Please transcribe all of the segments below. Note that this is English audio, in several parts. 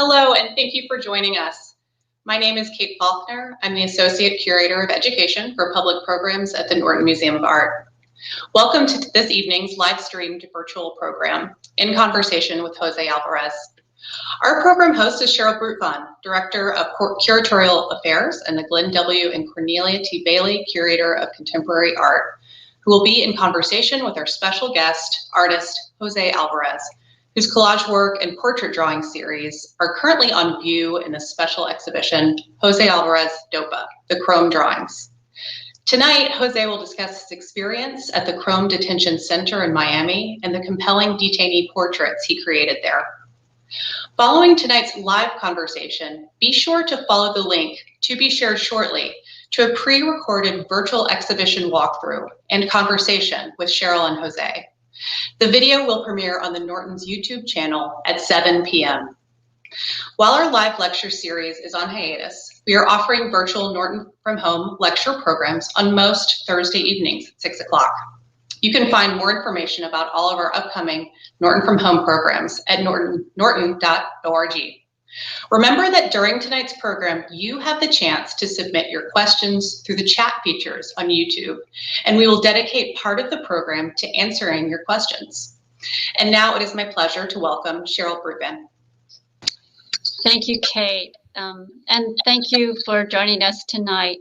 Hello, and thank you for joining us. My name is Kate Faulkner. I'm the Associate Curator of Education for Public Programs at the Norton Museum of Art. Welcome to this evening's live-streamed virtual program, In Conversation with Jose Alvarez. Our program host is Cheryl Brutvan, Director of Curatorial Affairs and the Glenn W. and Cornelia T. Bailey Curator of Contemporary Art, who will be in conversation with our special guest, artist Jose Alvarez, whose collage work and portrait drawing series are currently on view in the special exhibition, Jose Alvarez, D.O.P.A, the Krome Drawings. Tonight, Jose will discuss his experience at the Krome Detention Center in Miami and the compelling detainee portraits he created there. Following tonight's live conversation, be sure to follow the link to be shared shortly to a pre-recorded virtual exhibition walkthrough and conversation with Cheryl and Jose. The video will premiere on the Norton's YouTube channel at 7 p.m. While our live lecture series is on hiatus, we are offering virtual Norton from Home lecture programs on most Thursday evenings at 6 o'clock. You can find more information about all of our upcoming Norton from Home programs at norton.org. Remember that during tonight's program, you have the chance to submit your questions through the chat features on YouTube, and we will dedicate part of the program to answering your questions. And now it is my pleasure to welcome Cheryl Brutvan. Thank you, Kate, and thank you for joining us tonight.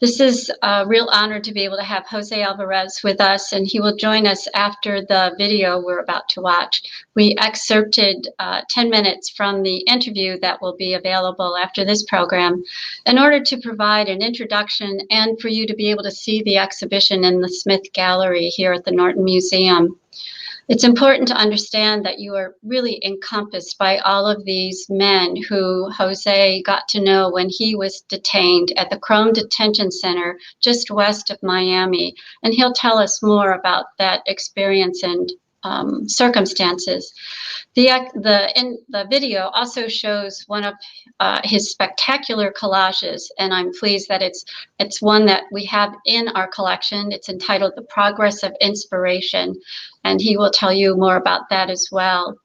This is a real honor to be able to have Jose Alvarez with us, and he will join us after the video we're about to watch. We excerpted 10 minutes from the interview that will be available after this program in order to provide an introduction and for you to be able to see the exhibition in the Smith Gallery here at the Norton Museum. It's important to understand that you are really encompassed by all of these men who Jose got to know when he was detained at the Krome Detention Center just west of Miami. And he'll tell us more about that experience and circumstances. The video also shows one of his spectacular collages, and I'm pleased that it's one that we have in our collection. It's entitled The Progress of Inspiration, and he will tell you more about that as well.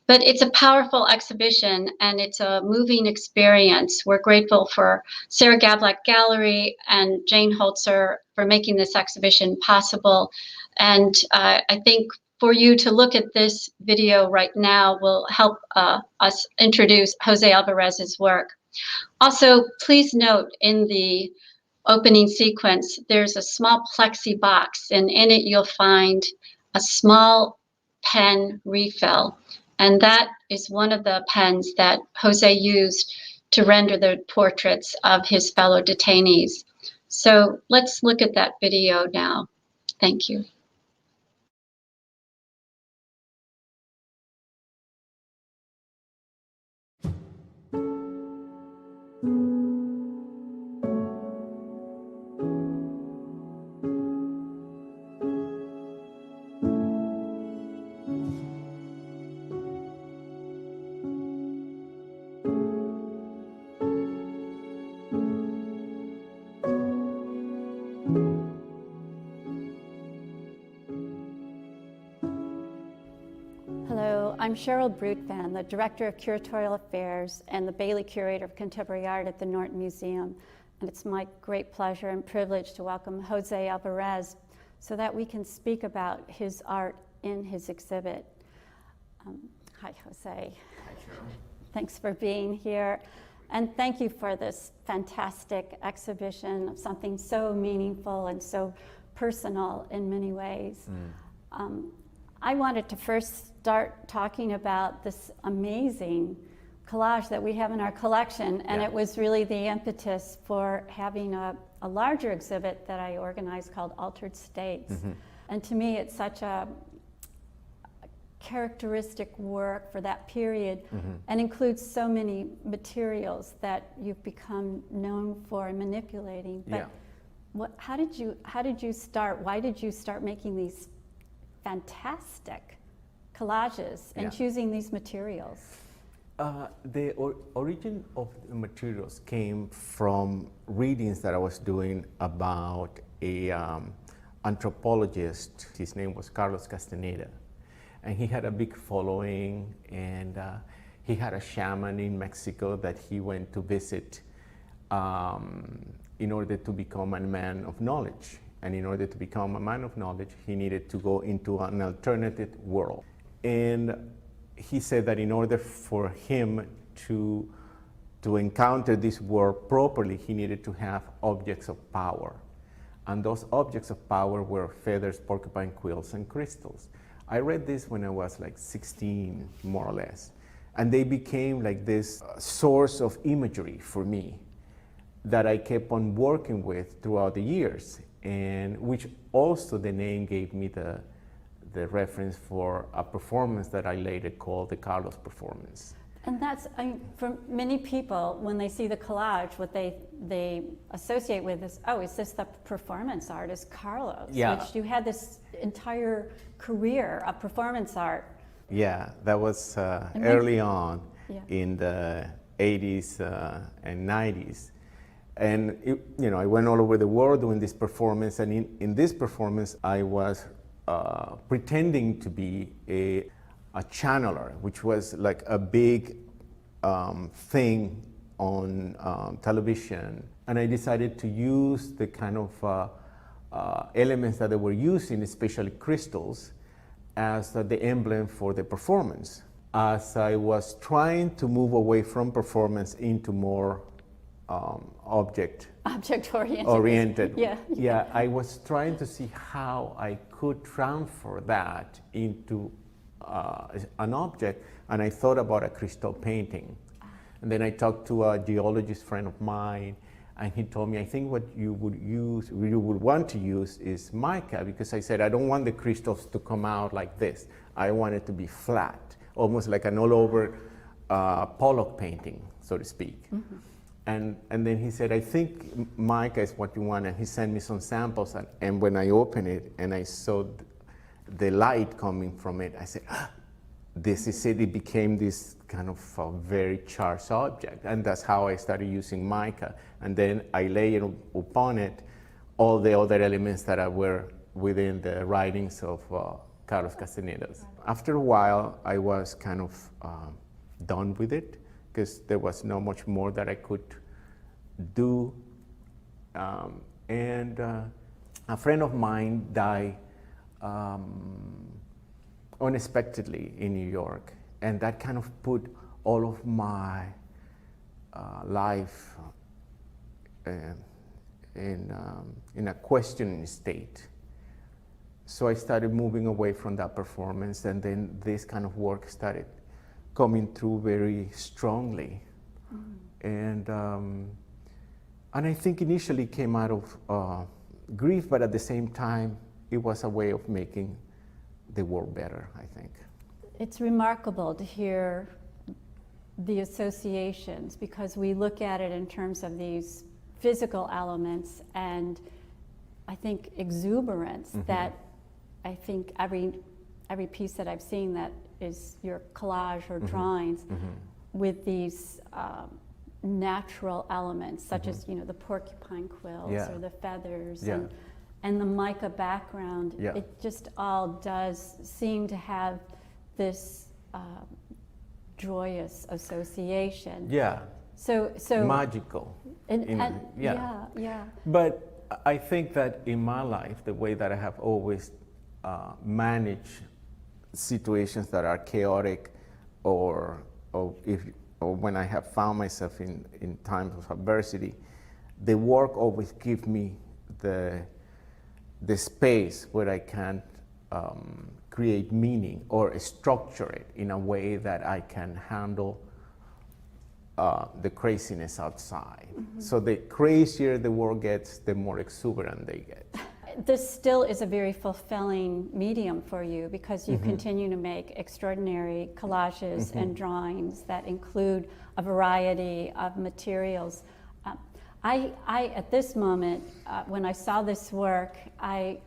But it's a powerful exhibition, and it's a moving experience. We're grateful for Sarah Gavlak Gallery and Jane Holzer for making this exhibition possible. And I think for you to look at this video right now will help us introduce Jose Alvarez's work. Also, please note in the opening sequence, there's a small plexi box, and in it you'll find a small pen refill. And that is one of the pens that Jose used to render the portraits of his fellow detainees. So let's look at that video now. Thank you. I'm Cheryl Brutvan, the Director of Curatorial Affairs and the Bailey Curator of Contemporary Art at the Norton Museum. And it's my great pleasure and privilege to welcome Jose Alvarez so that we can speak about his art in his exhibit. Hi, Jose. Hi, Cheryl. Thanks for being here. And thank you for this fantastic exhibition of something so meaningful and so personal in many ways. I wanted to first start talking about this amazing collage that we have in our collection, and it was really the impetus for having a larger exhibit that I organized called Altered States. And to me, it's such a characteristic work for that period and includes so many materials that you've become known for manipulating. But how did you start? Why did you start making these fantastic collages and choosing these materials? The origin of the materials came from readings that I was doing about a anthropologist. His name was Carlos Castaneda, and he had a big following, and he had a shaman in Mexico that he went to visit in order to become a man of knowledge. And in order to become a man of knowledge, he needed to go into an alternative world. And he said that in order for him to encounter this world properly, he needed to have objects of power. And those objects of power were feathers, porcupine quills, and crystals. I read this when I was like 16, more or less. And they became like this source of imagery for me that I kept on working with throughout the years, and which also the name gave me the reference for a performance that I later called the Carlos performance. And that's, I mean, for many people, when they see the collage, what they associate with is, oh, is this the performance artist Carlos? Yeah. Which you had this entire career of performance art. Yeah, that was early on Yeah. in the 80s and 90s. And I went all over the world doing this performance, and in this performance I was pretending to be a channeler, which was like a big thing on television. And I decided to use the kind of elements that they were using, especially crystals, as the emblem for the performance. As I was trying to move away from performance into more object-oriented. Yeah, I was trying to see how I could transfer that into an object, and I thought about a crystal painting. And then I talked to a geologist friend of mine, and he told me, I think what you would want to use is mica, because I said, I don't want the crystals to come out like this. I want it to be flat, almost like an all-over Pollock painting, so to speak. Mm-hmm. And then he said, I think mica is what you want, and he sent me some samples, and when I opened it and I saw the light coming from it, I said, this is it. It became this kind of a very charged object, and that's how I started using mica. And then I layered upon it all the other elements that were within the writings of Carlos Castaneda's. After a while, I was kind of done with it, because there was not much more that I could do. And a friend of mine died unexpectedly in New York, and that kind of put all of my life in a questioning state. So I started moving away from that performance, and then this kind of work started coming through very strongly. Mm. And I think initially it came out of grief, but at the same time, it was a way of making the world better, I think. It's remarkable to hear the associations, because we look at it in terms of these physical elements and I think exuberance. Mm-hmm. That I think every piece that I've seen that is your collage or drawings, mm-hmm. with these natural elements, such mm-hmm. as the porcupine quills, yeah. or the feathers, yeah. and the mica background. Yeah. It just all does seem to have this joyous association. Yeah. So magical. Yeah. But I think that in my life, the way that I have always managed situations that are chaotic, or when I have found myself in times of adversity, the work always gives me the space where I can create meaning or structure it in a way that I can handle the craziness outside. Mm-hmm. So the crazier the world gets, the more exuberant they get. This still is a very fulfilling medium for you, because you mm-hmm. continue to make extraordinary collages mm-hmm. and drawings that include a variety of materials. I at this moment, when I saw this work, I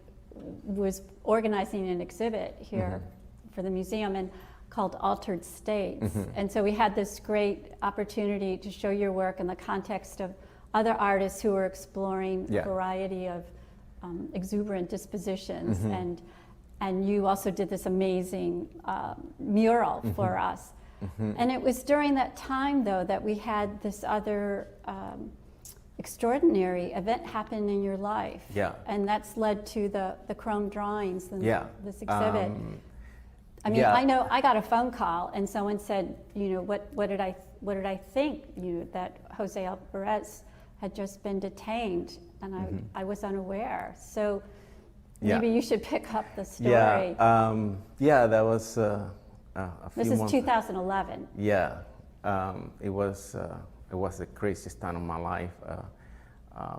was organizing an exhibit here mm-hmm. for the museum, and called Altered States. Mm-hmm. And so we had this great opportunity to show your work in the context of other artists who were exploring yeah. a variety of exuberant dispositions. Mm-hmm. And you also did this amazing mural mm-hmm. for us. And it was during that time, though, that we had this other extraordinary event happen in your life. Yeah. And that's led to the Krome Drawings and this exhibit. I mean, yeah. I know I got a phone call and someone said, you know, what did I think? You know, that Jose Alvarez had just been detained, and I was unaware. So maybe you should pick up the story. Yeah, that was a few This is months. 2011. Yeah, it was the craziest time of my life.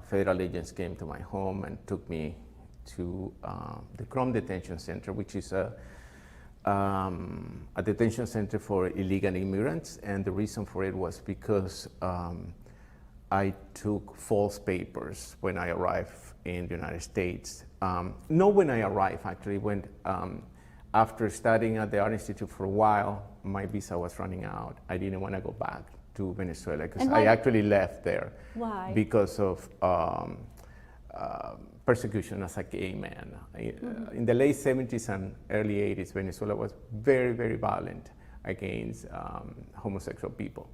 Federal agents came to my home and took me to the Krome Detention Center, which is a detention center for illegal immigrants. And the reason for it was because I took false papers when I arrived in the United States. Not when I arrived, actually, when after studying at the Art Institute for a while, my visa was running out. I didn't want to go back to Venezuela because I actually left there. Why? Because of persecution as a gay man. In the late 70s and early 80s, Venezuela was very, very violent against homosexual people.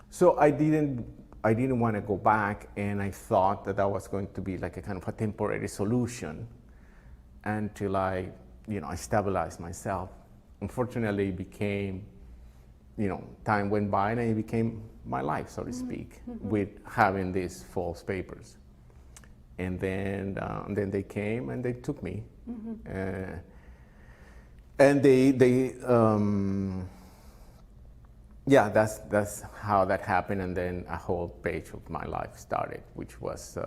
So I didn't want to go back, and I thought that was going to be like a kind of a temporary solution until I stabilized myself. Unfortunately, it became, time went by and it became my life, so to speak, with having these false papers. And then they came and they took me. And that's how that happened. And then a whole page of my life started, which was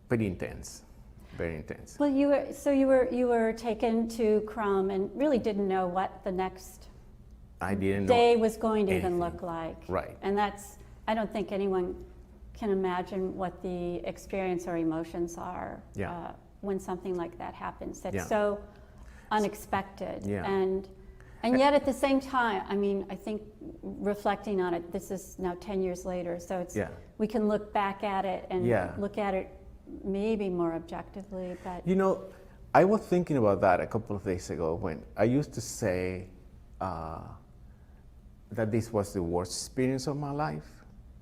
pretty intense, very intense. Well, you were taken to Krome and really didn't know what the next day was going to even look like. Right. And I don't think anyone can imagine what the experience or emotions are when something like that happens. That's so unexpected. Yeah. And yet at the same time, I mean, I think reflecting on it, this is now 10 years later, so we can look back at it and look at it maybe more objectively, but... I was thinking about that a couple of days ago when I used to say that this was the worst experience of my life,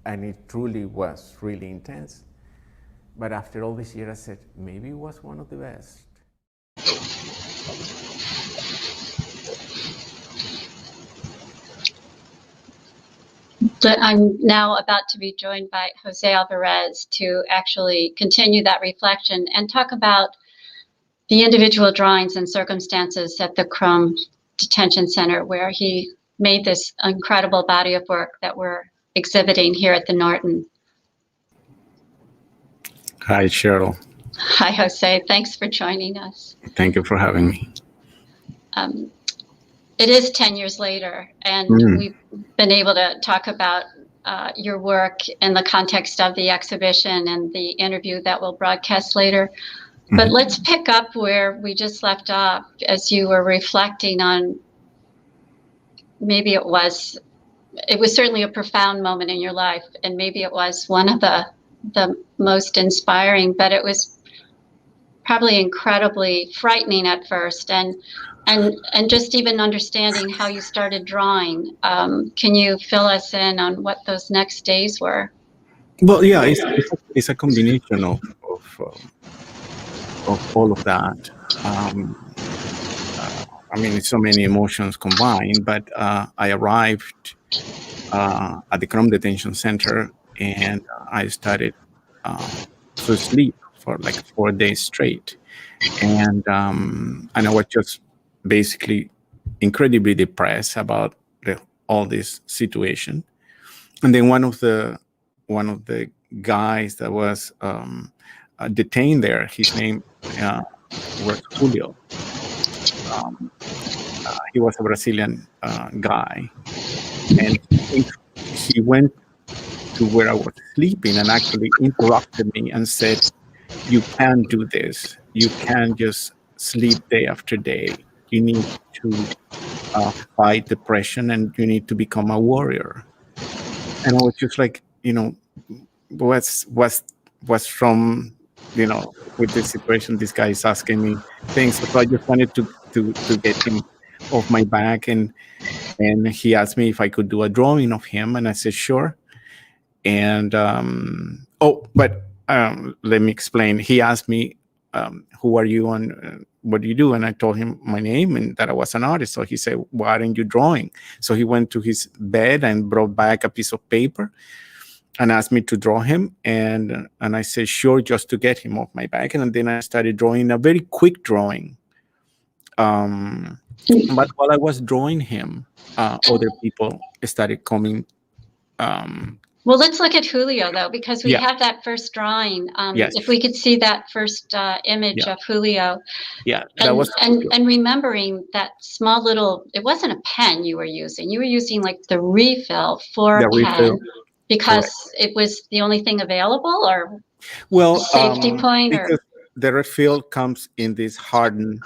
and it truly was really intense. But after all these years, I said, maybe it was one of the best. I'm now about to be joined by Jose Alvarez to actually continue that reflection and talk about the individual drawings and circumstances at the Krome Detention Center, where he made this incredible body of work that we're exhibiting here at the Norton. Hi, Cheryl. Hi, Jose. Thanks for joining us. Thank you for having me. It is 10 years later, and we've been able to talk about your work in the context of the exhibition and the interview that we'll broadcast later. But let's pick up where we just left off as you were reflecting on, maybe it was certainly a profound moment in your life, and maybe it was one of the most inspiring, but it was probably incredibly frightening at first, and just even understanding how you started drawing. Can you fill us in on what those next days were? Well, yeah, it's a combination of all of that. I mean, it's so many emotions combined, but I arrived at the Krome Detention Center, and I started to sleep for like 4 days straight. And I was just basically incredibly depressed about all this situation. And then one of the guys that was detained there, his name was Julio. He was a Brazilian guy, and he went to where I was sleeping and actually interrupted me and said, "You can't do this. You can't just sleep day after day. You need to fight depression, and you need to become a warrior." And I was just like, what's from, with this situation? This guy is asking me things, so I just wanted to get him of my back, and he asked me if I could do a drawing of him, and I said sure. And let me explain. He asked me, who are you and what do you do? And I told him my name and that I was an artist. So he said, why aren't you drawing? So he went to his bed and brought back a piece of paper and asked me to draw him. And I said, sure, just to get him off my back. And then I started drawing a very quick drawing. But while I was drawing him, other people started coming. Well, let's look at Julio, though, because we have that first drawing. Yes. If we could see that first image of Julio. Yeah, that was. And remembering that small little, it wasn't a pen you were using. You were using like the refill for a pen because it was the only thing available, or safety point, or the refill comes in this hardened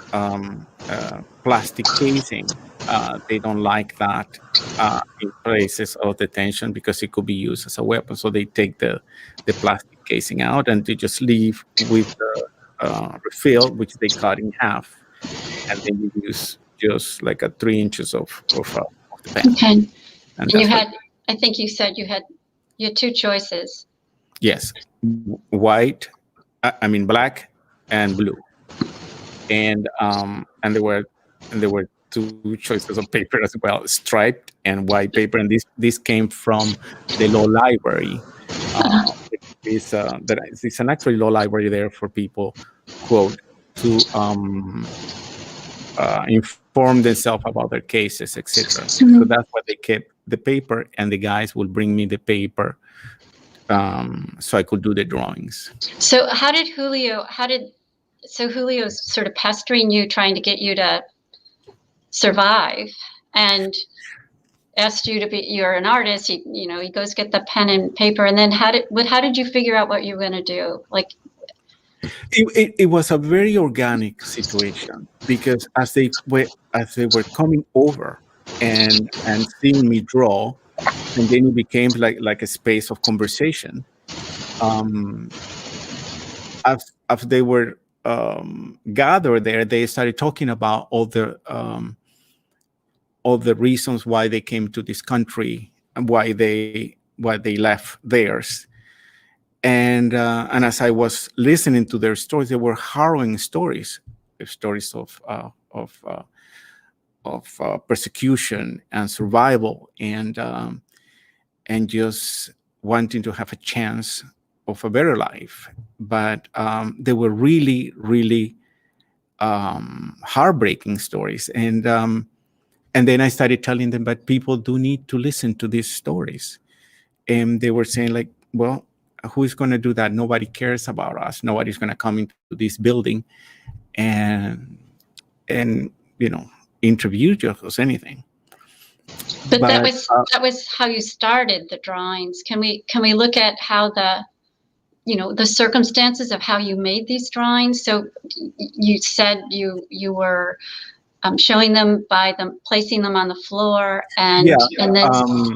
plastic casing. They don't like that in places of detention because it could be used as a weapon. So they take the plastic casing out and they just leave with the refill, which they cut in half, and then you use just like 3 inches of the pen. Okay. And you had, I think you said you had 2 choices. Yes, black and blue, and there were 2 choices of paper as well, striped and white paper, and this came from the law library. It's an actually law library there for people, quote, to inform themselves about their cases, etc. So that's why they kept the paper, and the guys would bring me the paper so I could do the drawings. So Julio's sort of pestering you, trying to get you to survive, and asked you to be, you're an artist, he goes get the pen and paper, and then how did you figure out what you were going to do? Like, it was a very organic situation, because as they were coming over and seeing me draw, and then it became like a space of conversation. As they were gathered there, they started talking about all the reasons why they came to this country and why they left theirs. And as I was listening to their stories, they were harrowing stories of persecution and survival, and just wanting to have a chance of a better life. But they were really, really heartbreaking stories. And then I started telling them, but people do need to listen to these stories. And they were saying, like, well, who is going to do that? Nobody cares about us. Nobody's going to come into this building and interview just as anything. But that was how you started the drawings. Can we look at how the circumstances of how you made these drawings? So you said you were showing them by them placing them on the floor and then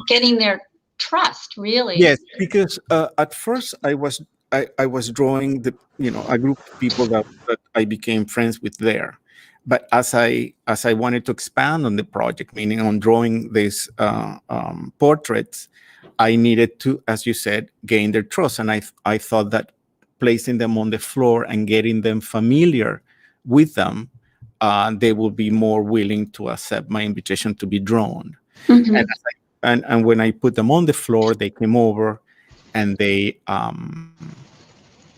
getting their trust, really. Yes, because at first I was drawing a group of people that I became friends with there. But as I wanted to expand on the project, meaning on drawing these portraits, I needed to, as you said, gain their trust. And I thought that placing them on the floor and getting them familiar with them, they will be more willing to accept my invitation to be drawn. Mm-hmm. And when I put them on the floor, they came over and they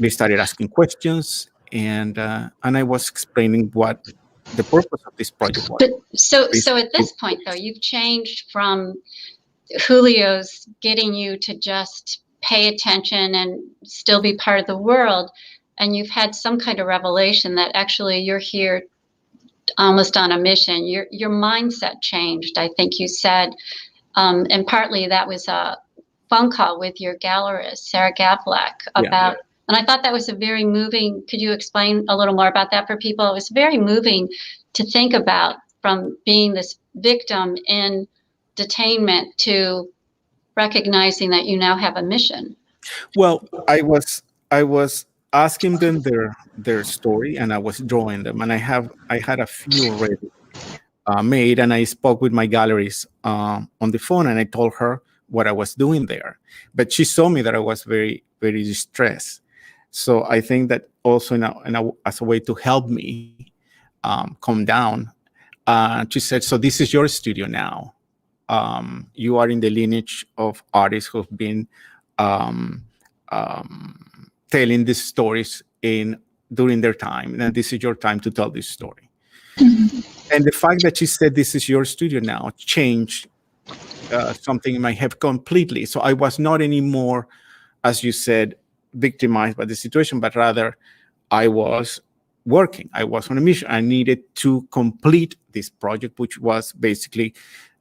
started asking questions, and I was explaining what the purpose of this project was. But so at this point, though, you've changed from Julio's getting you to just pay attention and still be part of the world, and you've had some kind of revelation that actually you're here almost on a mission. Your mindset changed, I think you said, and partly that was a phone call with your gallerist, Sarah Gavlak, about. And I thought that was a very moving. Could you explain a little more about that for people? It was very moving to think about, from being this victim in detainment to recognizing that you now have a mission. Well, I was asking them their story, and I was drawing them, and I had a few already. made, and I spoke with my galleries on the phone, and I told her what I was doing there. But she saw me that I was very, very distressed. So I think that also as a way to help me calm down, she said, "So this is your studio now. You are in the lineage of artists who've been telling these stories during their time, and this is your time to tell this story." And the fact that she said, "This is your studio now," changed something in my head completely. So I was not anymore, as you said, victimized by the situation, but rather I was working. I was on a mission. I needed to complete this project, which was basically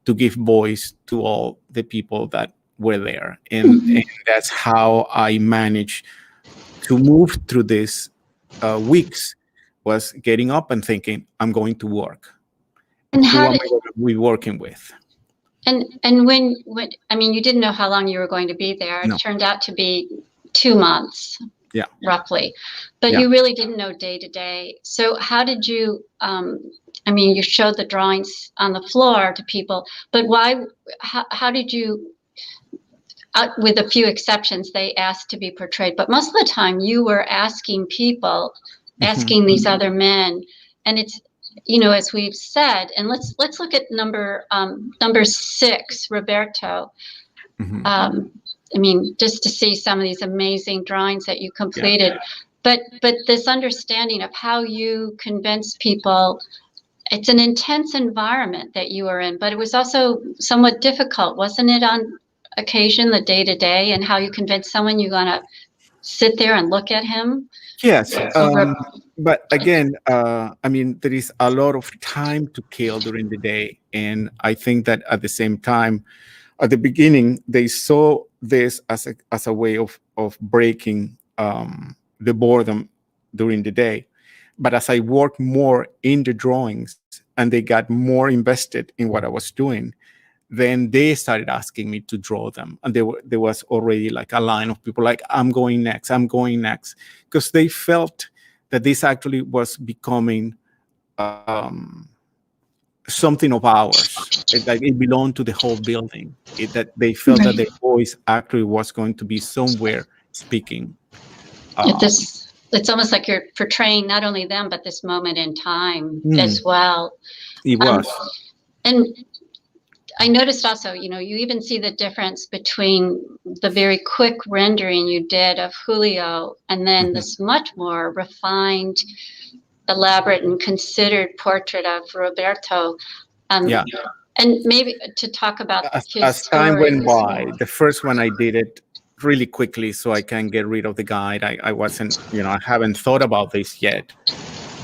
to give voice to all the people that were there. And that's how I managed to move through these weeks, was getting up and thinking, I'm going to work. And who am I going to be working with? And when I mean, you didn't know how long you were going to be there. No. It turned out to be 2 months, yeah, roughly. But you really didn't know day to day. So how did you? I mean, you showed the drawings on the floor to people, but why? How did you? With a few exceptions, they asked to be portrayed, but most of the time you were asking people, asking these other men, and it's, you know, as we've said, and let's look at number 6, Roberto. I mean, just to see some of these amazing drawings that you completed, but this understanding of how you convince people. It's an intense environment that you are in, but it was also somewhat difficult, wasn't it, on occasion, the day-to-day, and how you convince someone you're going to sit there and look at him? Yes, but again, I mean, there is a lot of time to kill during the day, and I think that at the same time, at the beginning, they saw this as a way of breaking the boredom during the day. But as I worked more in the drawings and they got more invested in what I was doing, then they started asking me to draw them. And there was already like a line of people like, I'm going next, because they felt that this actually was becoming something of ours, that it belonged to the whole building, that they felt that their voice actually was going to be somewhere speaking. It's almost like you're portraying not only them, but this moment in time as well. It was. And I noticed also, you know, you even see the difference between the very quick rendering you did of Julio and then this much more refined, elaborate, and considered portrait of Roberto. And maybe to talk about as time went by, the first one I did it really quickly so I can get rid of the guide. I wasn't, you know, I haven't thought about this yet.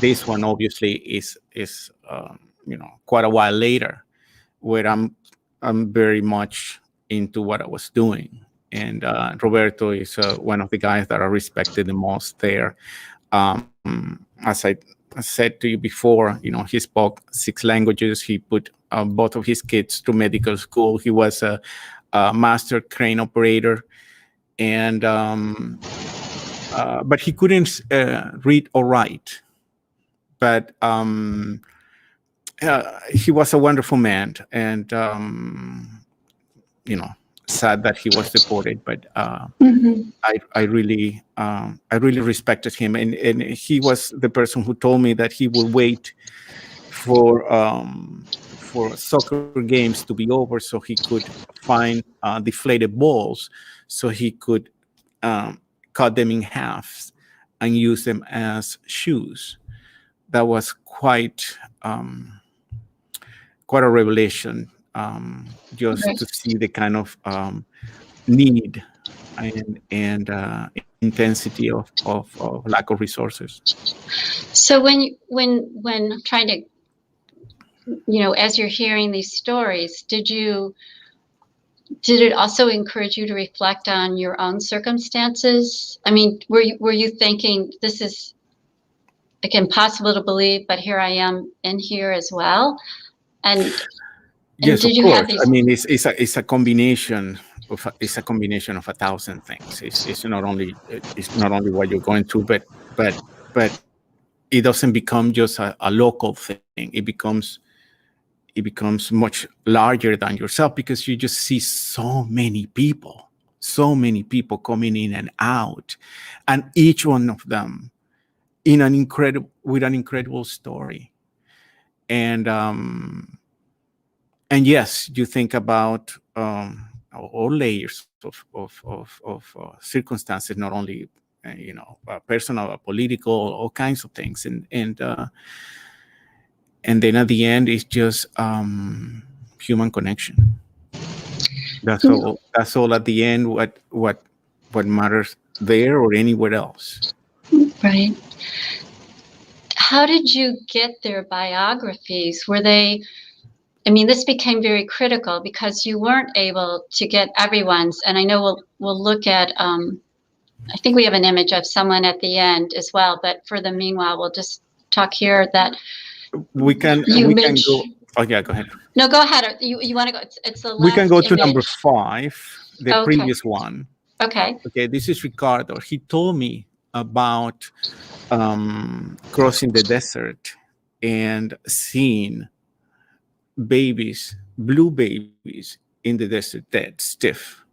This one obviously is you know, quite a while later, where I'm very much into what I was doing. And Roberto is one of the guys that I respected the most there. As I said to you before, you know, he spoke 6 languages. He put both of his kids through medical school. He was a master crane operator. And but he couldn't read or write. But he was a wonderful man, and you know, sad that he was deported. But I really respected him, and he was the person who told me that he would wait for soccer games to be over so he could find deflated balls, so he could cut them in half and use them as shoes. That was quite a revelation, just to see the kind of need and intensity of lack of resources. So when trying to, you know, as you're hearing these stories, did it also encourage you to reflect on your own circumstances? I mean, were you thinking, this is, like, impossible to believe, but here I am in here as well? And yes, did of you course. have these? I mean, it's a combination of 1,000 things. It's not only what you're going through, but it doesn't become just a local thing. It becomes it becomes much larger than yourself, because you just see so many people coming in and out, and each one of them with an incredible story. And yes, you think about all layers of circumstances, not only personal, political, all kinds of things, and then at the end, it's just human connection. That's all. That's all. At the end, what matters there or anywhere else. Right. How did you get their biographies? Were they? I mean, this became very critical because you weren't able to get everyone's. And I know we'll look at. I think we have an image of someone at the end as well. But for the meanwhile, we'll just talk here that. We can go. Oh yeah, go ahead. No, go ahead. You want to go? It's the last We can go to image. number 5, the previous one. Okay. Okay, this is Ricardo. He told me about crossing the desert and seeing babies, blue babies in the desert, dead, stiff.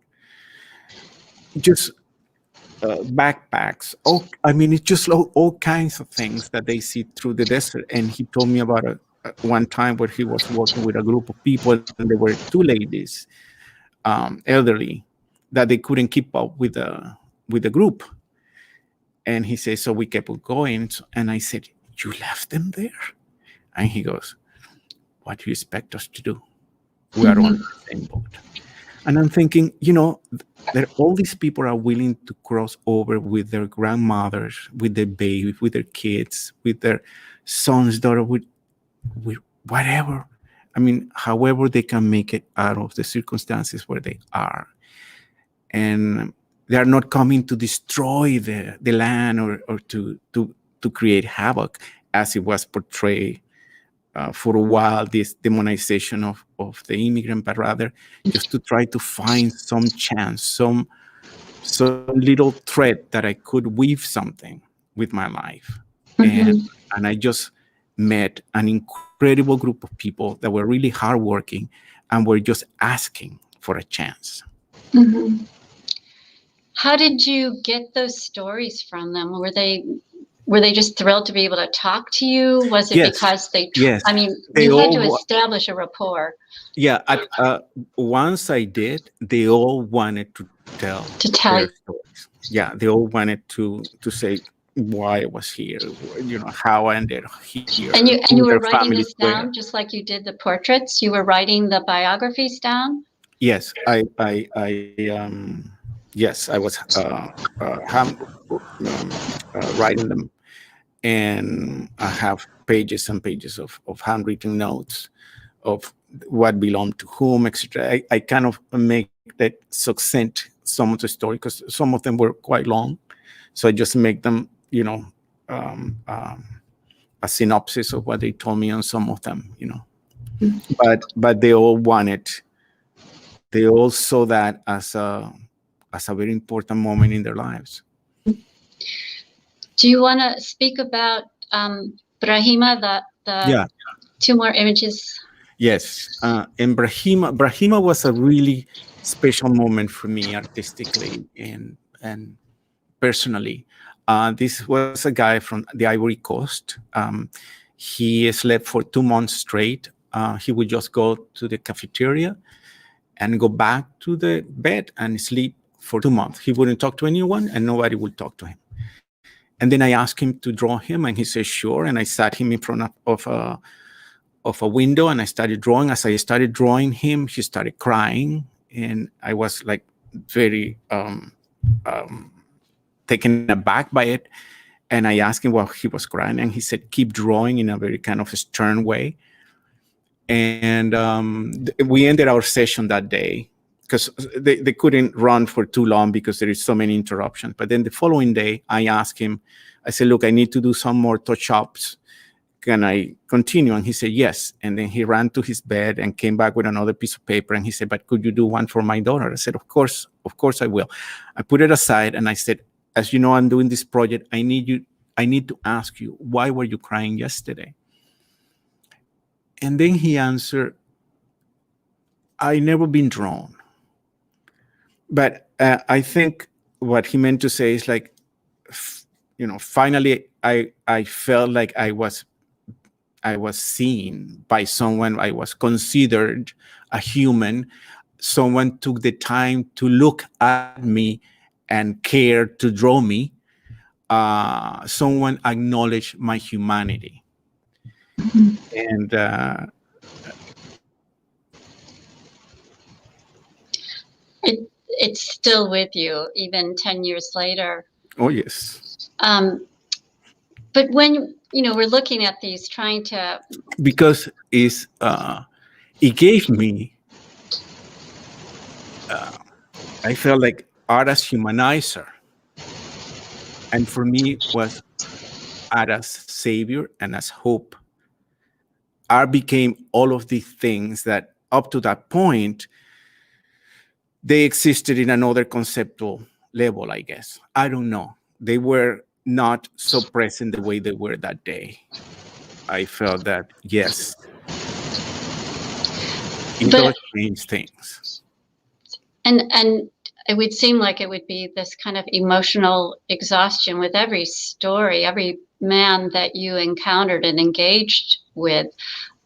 Just backpacks. It's just all kinds of things that they see through the desert. And he told me about one time where he was working with a group of people, and there were 2 ladies, elderly, that they couldn't keep up with the group. And he said, so we kept going. And I said, you left them there? And he goes, what do you expect us to do? We are on the same boat. And I'm thinking, that all these people are willing to cross over with their grandmothers, with their babies, with their kids, with their sons, daughter, with whatever. However they can make it out of the circumstances where they are. And they are not coming to destroy the land or to create havoc, as it was portrayed for a while, this demonization of the immigrant, but rather just to try to find some chance, some little thread that I could weave something with my life. And I just met an incredible group of people that were really hardworking and were just asking for a chance. How did you get those stories from them? Were they just thrilled to be able to talk to you? Was it because they? Yes. You had to establish a rapport. Yeah. Once I did, they all wanted to tell their stories. Yeah, they all wanted to say why I was here, how I ended here. And you were writing this down just like you did the portraits. You were writing the biographies down. Yes, I was writing them, and I have pages and pages of handwritten notes of what belonged to whom, etc. I kind of make that succinct some of the story, because some of them were quite long, so I just make them, a synopsis of what they told me on some of them, But they all wanted. They all saw that as a very important moment in their lives. Do you want to speak about Brahima, the 2 more images? Yes. And Brahima was a really special moment for me artistically and personally. This was a guy from the Ivory Coast. He slept for 2 months straight. He would just go to the cafeteria and go back to the bed and sleep for 2 months. He wouldn't talk to anyone, and nobody would talk to him. And then I asked him to draw him, and he said, sure. And I sat him in front of a window, and I started drawing. As I started drawing him, he started crying. And I was like very taken aback by it. And I asked him why he was crying, and he said, keep drawing, in a very kind of stern way. And we ended our session that day, because they couldn't run for too long because there is so many interruptions. But then the following day, I asked him, I said, look, I need to do some more touch-ups. Can I continue? And he said, yes. And then he ran to his bed and came back with another piece of paper. And he said, but could you do one for my daughter? I said, of course I will. I put it aside and I said, as you know, I'm doing this project. I need to ask you, why were you crying yesterday? And then he answered, I never been drawn. But I think what he meant to say is like, finally I felt like I was seen by someone. I was considered a human. Someone took the time to look at me and care to draw me. Someone acknowledged my humanity. And it's still with you, even 10 years later. oh, yes. But when, we're looking at these, trying to... Because it gave me, I felt like art as humanizer. And for me was art as savior and as hope. Art became all of these things that up to that point, they existed in another conceptual level, I guess. I don't know. They were not so present the way they were that day. I felt that, yes, it does change things. And it would seem like it would be this kind of emotional exhaustion with every story, every man that you encountered and engaged with.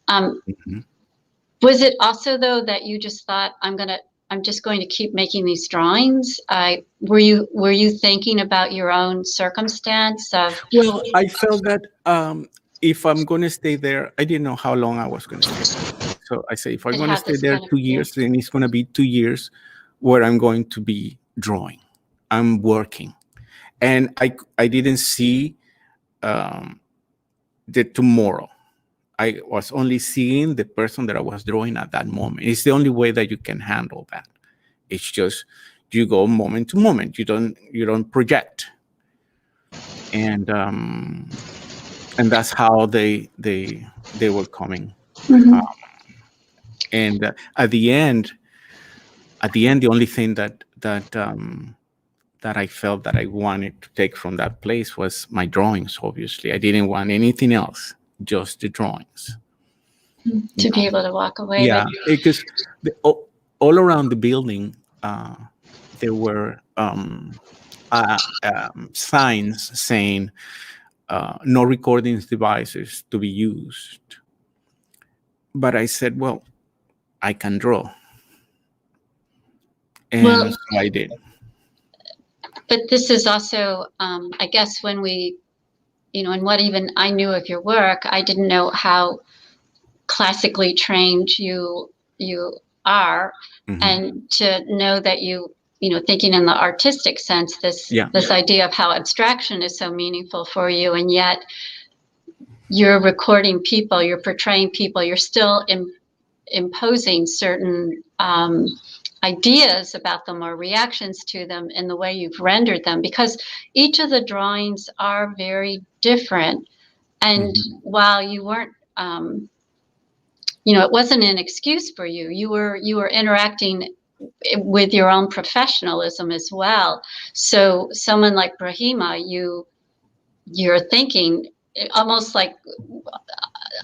Was it also, though, that you just thought, I'm just going to keep making these drawings? Were you thinking about your own circumstance of? Well, I felt that if I'm going to stay there, I didn't know how long I was going to stay there. So I say, if I'm going to stay there 2 years, then it's going to be 2 years where I'm going to be drawing. I'm working. And I didn't see the tomorrow. I was only seeing the person that I was drawing at that moment. It's the only way that you can handle that. It's just you go moment to moment. You don't project, and that's how they were coming. Mm-hmm. And at the end, the only thing that I felt that I wanted to take from that place was my drawings. Obviously, I didn't want anything else. Just the drawings. To be able to walk away. Yeah, because all around the building, there were signs saying no recording devices to be used. But I said, well, I can draw. And so I did. But this is also, I guess, when we, and what even I knew of your work, I didn't know how classically trained you are, and to know that you thinking in the artistic sense, this idea of how abstraction is so meaningful for you, and yet you're recording people, you're portraying people, you're still imposing certain ideas about them or reactions to them in the way you've rendered them, because each of the drawings are very different. And while you weren't, it wasn't an excuse for you. You were interacting with your own professionalism as well. So someone like Brahima, you're thinking almost like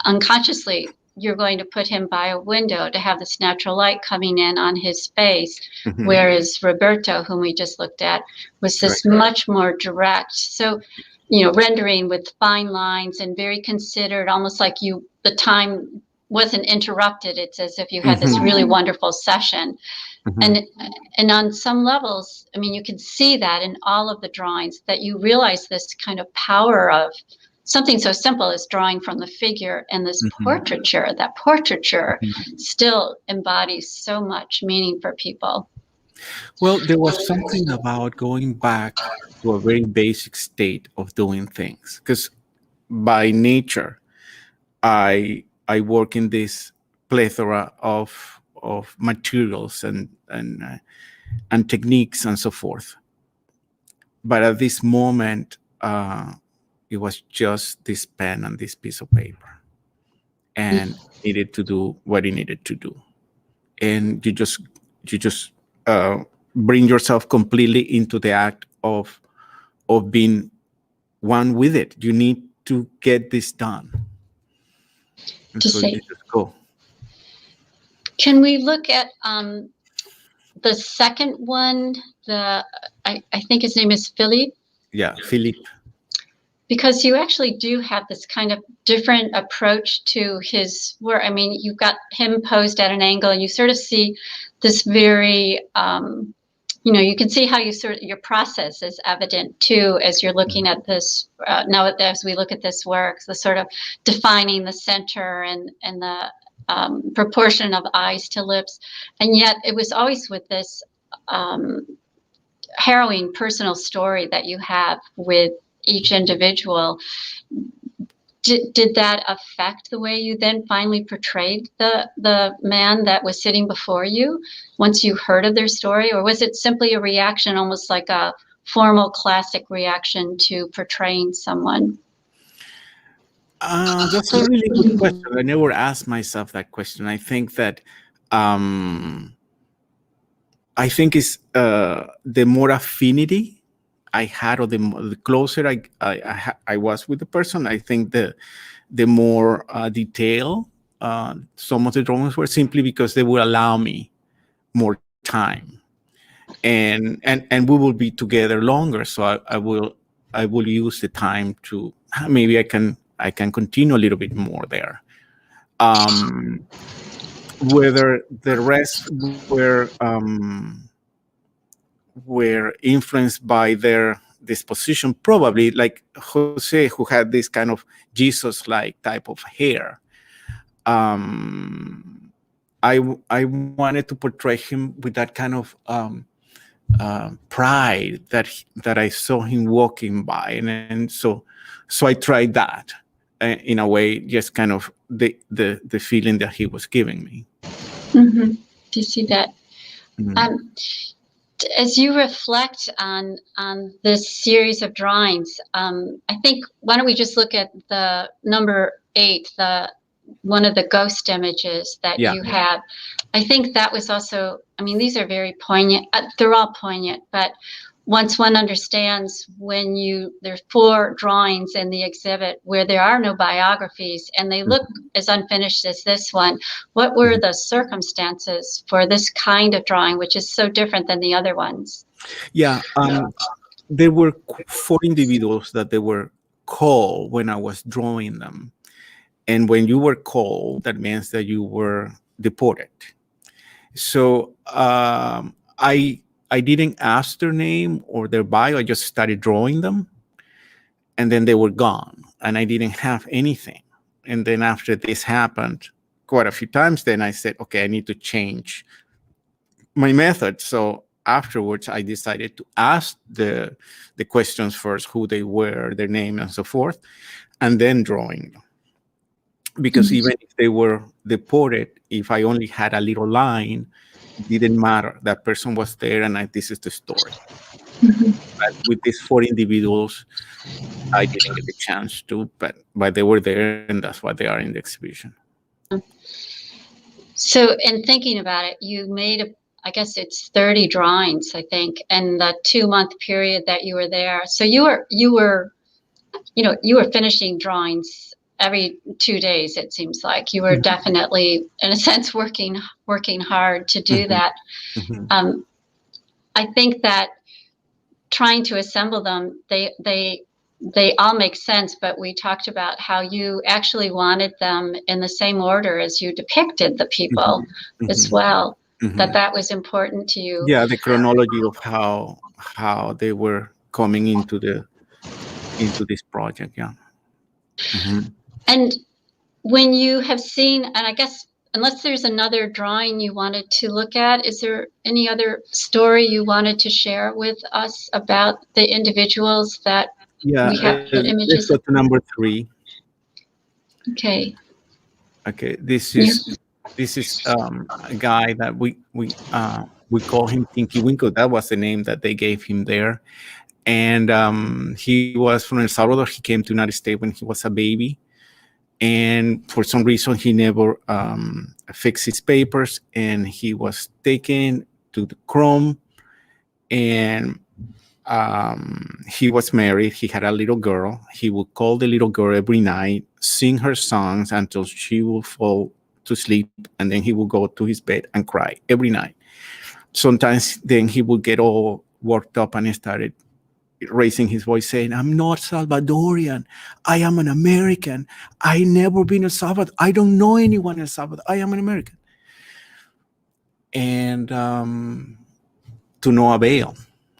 unconsciously, you're going to put him by a window to have this natural light coming in on his face, whereas Roberto, whom we just looked at, was this much more direct. So, rendering with fine lines and very considered, almost like the time wasn't interrupted. It's as if you had this really wonderful session. And on some levels, I mean, you can see that in all of the drawings, that you realize this kind of power of something so simple as drawing from the figure, and this portraiture. That portraiture still embodies so much meaning for people. Well, there was something about going back to a very basic state of doing things, because by nature, I work in this plethora of materials and techniques and so forth. But at this moment, it was just this pen and this piece of paper, and needed to do what it needed to do. And you just bring yourself completely into the act of being one with it. You need to get this done. And to so say. you just go. Can we look at the second one? I think his name is Philippe. Yeah, Philippe. Because you actually do have this kind of different approach to his work. I mean, you've got him posed at an angle, and you sort of see this very, you can see how your process is evident too as you're looking at this. Now, as we look at this work, the sort of defining the center and the proportion of eyes to lips, and yet it was always with this harrowing personal story that you have with each individual. Did that affect the way you then finally portrayed the man that was sitting before you once you heard of their story, or was it simply a reaction, almost like a formal classic reaction to portraying someone? That's a really good question. I never asked myself that question. I think that it's the more affinity I had, or the closer I was with the person, I think the more detail some of the drawings were, simply because they would allow me more time, and we will be together longer. So I will use the time to, maybe I can continue a little bit more there. Whether the rest were influenced by their disposition, probably, like Jose, who had this kind of Jesus-like type of hair. I wanted to portray him with that kind of pride that I saw him walking by, and so I tried that in a way, just kind of the feeling that he was giving me. Mm-hmm. Do you see that? Mm-hmm. As you reflect on this series of drawings, I think, why don't we just look at the number 8, one of the ghost images that you have. I think that was also, I mean, these are very poignant. They're all poignant, but once one understands there's 4 drawings in the exhibit where there are no biographies and they look as unfinished as this one, what were the circumstances for this kind of drawing, which is so different than the other ones? Yeah, there were 4 individuals that they were called when I was drawing them. And when you were called, that means that you were deported. So I didn't ask their name or their bio. I just started drawing them, and then they were gone, and I didn't have anything. And then after this happened quite a few times, then I said, okay, I need to change my method. So afterwards, I decided to ask the questions first, who they were, their name, and so forth, and then drawing them. Because even if they were deported, if I only had a little line, it didn't matter. That person was there, and this is the story. But with these 4 individuals, I didn't get the chance to, but they were there, and that's why they are in the exhibition. So in thinking about it, you made I guess it's 30 drawings, I think, in the 2-month period that you were there. So you were finishing drawings every 2 days, it seems like. You were definitely, in a sense, working hard to do that. I think that trying to assemble them, they all make sense, but we talked about how you actually wanted them in the same order as you depicted the people as well. That was important to you. Yeah, the chronology of how they were coming into this project. Yeah. And when you have seen, and I guess unless there's another drawing you wanted to look at, is there any other story you wanted to share with us about the individuals that we have the images? Let's go to number 3. Okay. Okay. This is a guy that we call him Tinky Winkle. That was the name that they gave him there. And he was from El Salvador. He came to the United States when he was a baby. And for some reason, he never fixed his papers, and he was taken to the Krome. And he was married. He had a little girl. He would call the little girl every night, sing her songs until she would fall to sleep, and then he would go to his bed and cry every night. Sometimes then he would get all worked up and he started raising his voice saying, I'm not Salvadorian. I am an American. I never been in El Salvador. I don't know anyone in El Salvador. I am an American. And to no avail,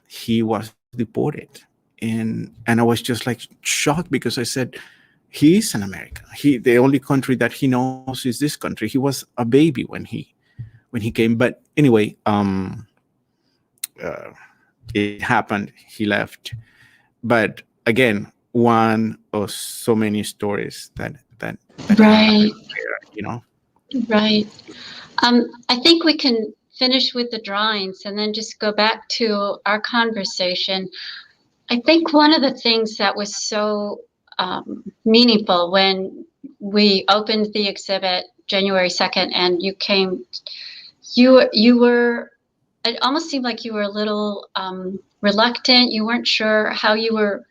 he was deported. And I was just like shocked because I said, he is an American. The only country that he knows is this country. He was a baby when he came. But anyway, it happened. He left. But again, one of so many stories that Right. There, Right. I think we can finish with the drawings and then just go back to our conversation. I think one of the things that was so meaningful when we opened the exhibit January 2nd and you came, you were, it almost seemed like you were a little reluctant. You weren't sure how you were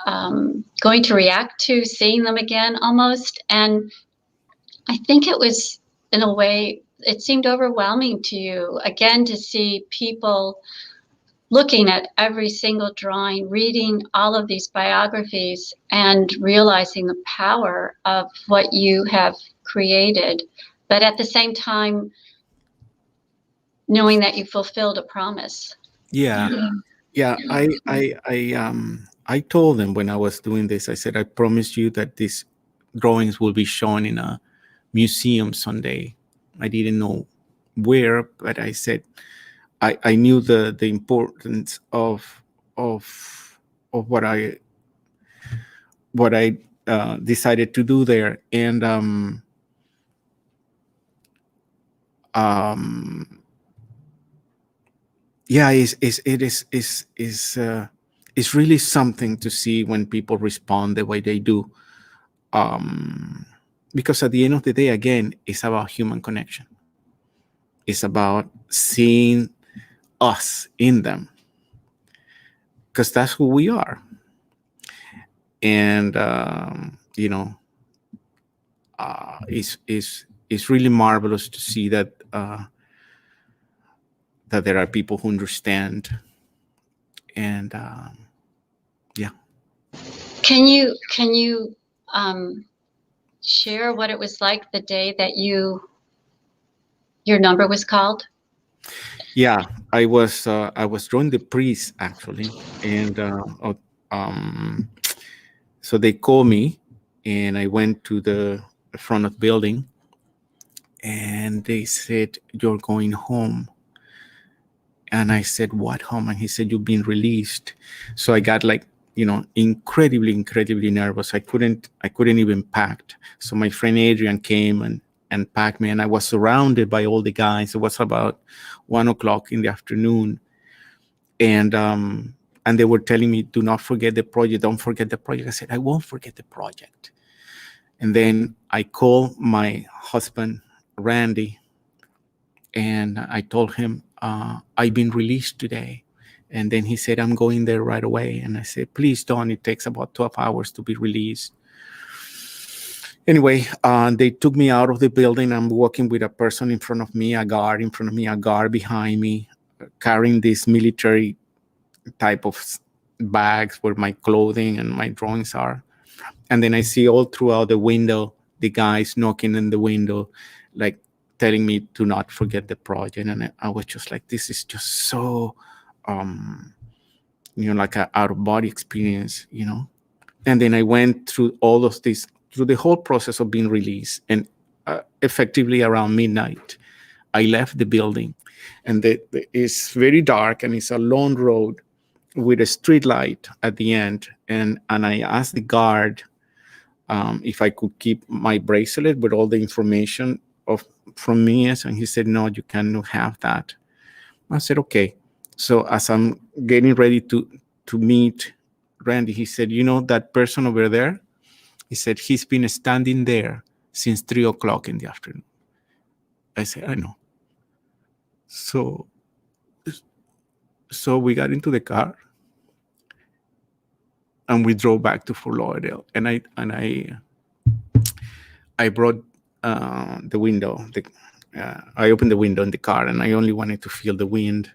going to react to seeing them again almost. And I think it was, in a way, it seemed overwhelming to you, again, to see people looking at every single drawing, reading all of these biographies, and realizing the power of what you have created, but at the same time, knowing that you fulfilled a promise. Yeah. I told them when I was doing this, I said, I promise you that these drawings will be shown in a museum someday. I didn't know where, but I said I knew the importance of what I decided to do there, and yeah, it's really something to see when people respond the way they do. Because at the end of the day, again, it's about human connection. It's about seeing us in them, because that's who we are. And it's really marvelous to see that that there are people who understand. And yeah. Can you share what it was like the day that your number was called? Yeah, I was drawing the priest actually, and so they called me, and I went to the front of the building, and they said, "You're going home." And I said, "What home?" And he said, "You've been released." So I got like, incredibly nervous. I couldn't even pack. So my friend Adrian came and packed me, and I was surrounded by all the guys. It was about 1:00 in the afternoon. And they were telling me, "Do not forget the project. Don't forget the project." I said, "I won't forget the project." And then I called my husband, Randy, and I told him, I've been released today. And then he said, "I'm going there right away." And I said, "Please don't. It takes about 12 hours to be released." Anyway, they took me out of the building. I'm walking with a person in front of me, a guard in front of me, a guard behind me, carrying this military type of bags where my clothing and my drawings are. And then I see all throughout the window, the guys knocking in the window, like telling me to not forget the project. And I was just like, this is just so, like an out-of-body experience, And then I went through all of this, through the whole process of being released. And effectively around midnight, I left the building. And it's very dark, and it's a long road with a street light at the end. And I asked the guard if I could keep my bracelet with all the information from me. And he said, "No, you cannot have that." I said, "Okay." So as I'm getting ready to meet Randy, he said, "That person over there?" He said, "He's been standing there since 3:00 in the afternoon." I said, "I know." So we got into the car, we drove back to Fort Lauderdale, and I brought the window. I opened the window in the car, and I only wanted to feel the wind.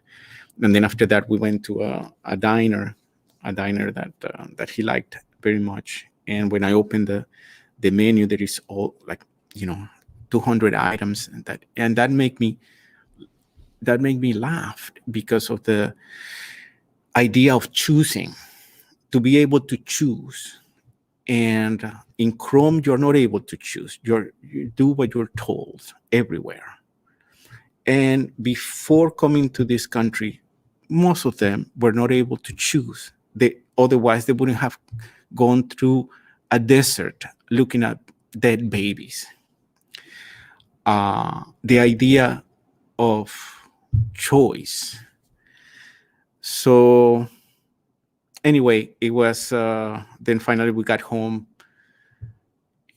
And then after that, we went to a diner that he liked very much. And when I opened the menu, there is all 200 items, and that made me laugh because of the idea of choosing, to be able to choose. And in Krome, you're not able to choose. You do what you're told everywhere. And before coming to this country, most of them were not able to choose. Otherwise, they wouldn't have gone through a desert looking at dead babies. The idea of choice. So anyway, it was, then finally we got home,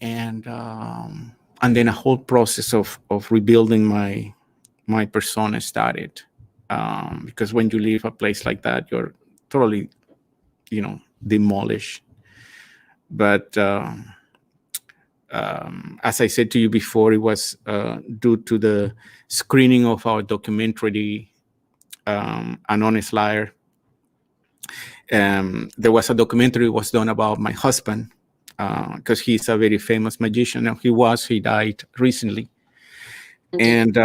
and then a whole process of rebuilding my persona started. Because when you leave a place like that, you're totally, demolished. But as I said to you before, it was due to the screening of our documentary, An Honest Liar. There was a documentary that was done about my husband, because he's a very famous magician. And he died recently. And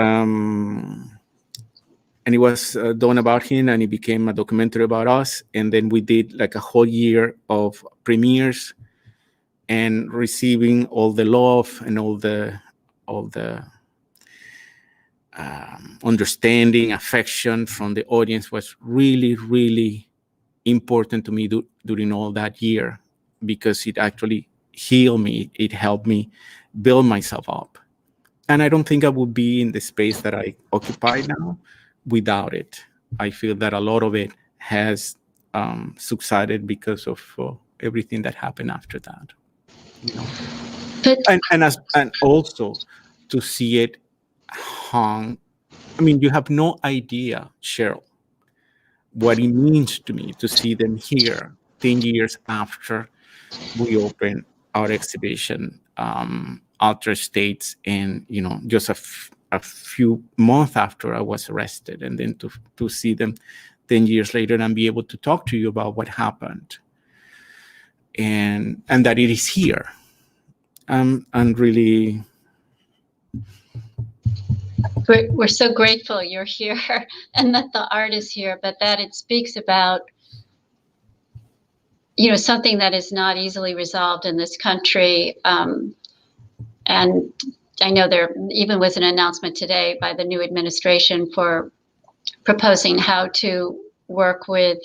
it was done about him, and it became a documentary about us. And then we did like a whole year of premieres and receiving all the love and all the understanding, affection from the audience was really, really important to me during all that year, because it actually healed me. It helped me build myself up. And I don't think I would be in the space that I occupy now without it. I feel that a lot of it has subsided because of everything that happened after that. And also to see it hung. I mean, you have no idea, Cheryl, what it means to me to see them here 10 years after we opened our exhibition, Altered States, and just a few months after I was arrested, and then to see them 10 years later and be able to talk to you about what happened, and that it is here. And really, we're so grateful you're here and that the art is here, but that it speaks about something that is not easily resolved in this country. And I know there even was an announcement today by the new administration for proposing how to work with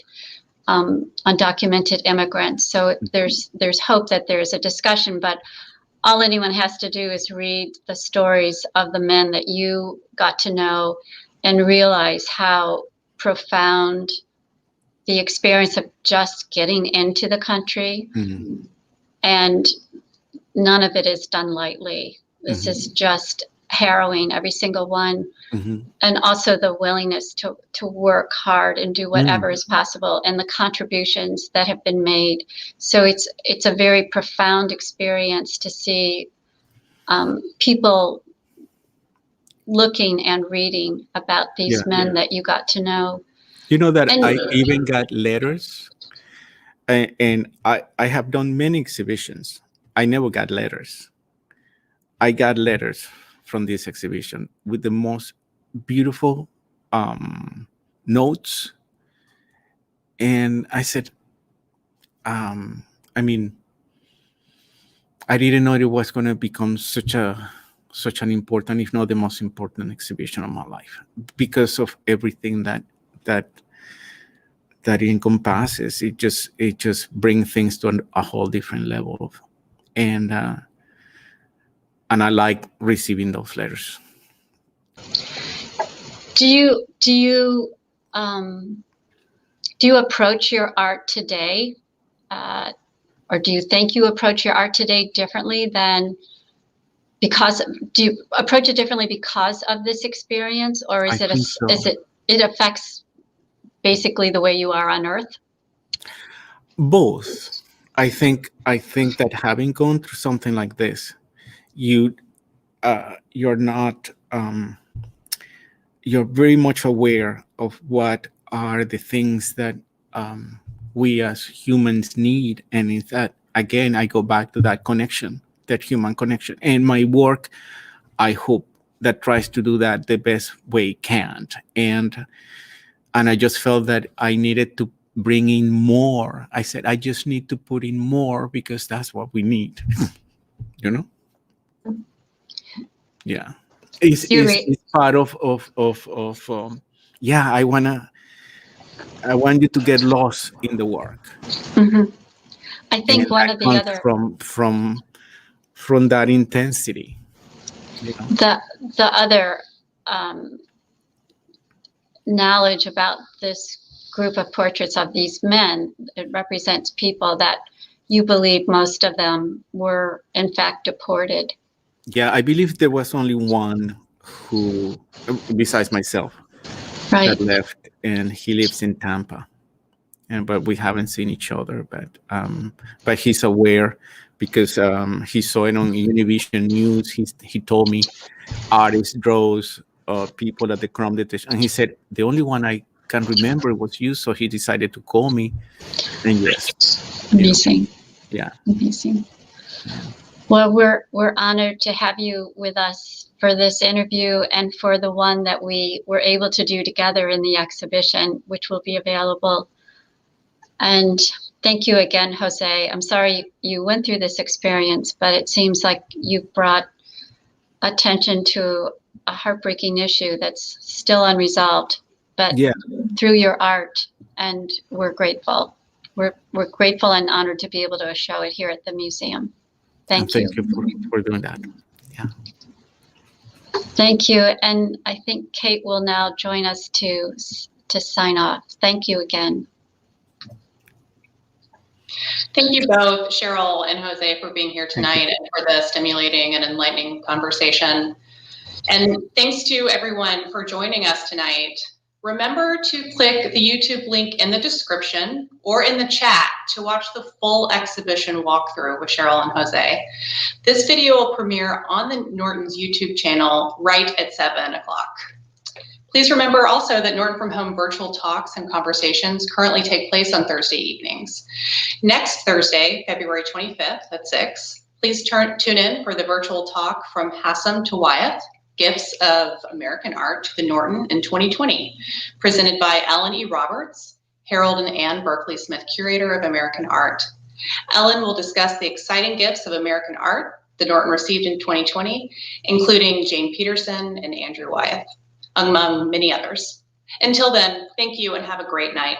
undocumented immigrants. So there's hope that there's a discussion, but all anyone has to do is read the stories of the men that you got to know and realize how profound the experience of just getting into the country. Mm-hmm. And none of it is done lightly. This mm-hmm. is just harrowing, every single one. Mm-hmm. And also the willingness to work hard and do whatever is possible, and the contributions that have been made. So it's a very profound experience to see people looking and reading about these men that you got to know. That I even got letters, and I have done many exhibitions. I never got letters. I got letters from this exhibition with the most beautiful notes. And I said, I didn't know it was going to become such an important, if not the most important exhibition of my life, because of everything that it encompasses. It just brings things to a whole different level. And I like receiving those letters. Do you approach your art today, or do you think you approach your art today differently than do you approach it differently because of this experience, or is it affects basically the way you are on Earth? Both. I think that having gone through something like this, you're not you're very much aware of what are the things that we as humans need, and in that, again, I go back to that connection, that human connection, and my work, I hope, that tries to do that the best way it can. And I just felt that I needed to bring in more. I said, I just need to put in more because that's what we need. You know? Yeah. It's part of yeah, I want you to get lost in the work. Mm-hmm. I think and one of the other from that intensity, you know? the other knowledge about this group of portraits of these men, it represents people that you believe most of them were in fact deported. Yeah, I believe there was only one who, besides myself, right, that left, and he lives in Tampa. But we haven't seen each other. But he's aware because he saw it on Univision News. He told me artists draws people at the Krome Detention, and he said the only one I can remember was you. So he decided to call me. And yes, amazing. Yeah, amazing. Well, we're honored to have you with us for this interview and for the one that we were able to do together in the exhibition, which will be available. And thank you again, Jose. I'm sorry you went through this experience, but it seems like you brought attention to a heartbreaking issue that's still unresolved, but through your art, and we're grateful. We're grateful and honored to be able to show it here at the museum. Thank you. Thank you for doing that. Yeah. Thank you. And I think Kate will now join us to sign off. Thank you again. Thank you both, Cheryl and Jose, for being here tonight and for the stimulating and enlightening conversation. And thanks to everyone for joining us tonight. Remember to click the YouTube link in the description or in the chat to watch the full exhibition walkthrough with Cheryl and Jose. This video will premiere on the Norton's YouTube channel right at 7 o'clock. Please remember also that Norton from Home virtual talks and conversations currently take place on Thursday evenings. Next Thursday, February 25th at 6, please tune in for the virtual talk From Hassam to Wyeth, Gifts of American Art to the Norton in 2020, presented by Ellen E. Roberts, Harold and Ann Berkeley Smith, Curator of American Art. Ellen will discuss the exciting gifts of American art the Norton received in 2020, including Jane Peterson and Andrew Wyeth, among many others. Until then, thank you and have a great night.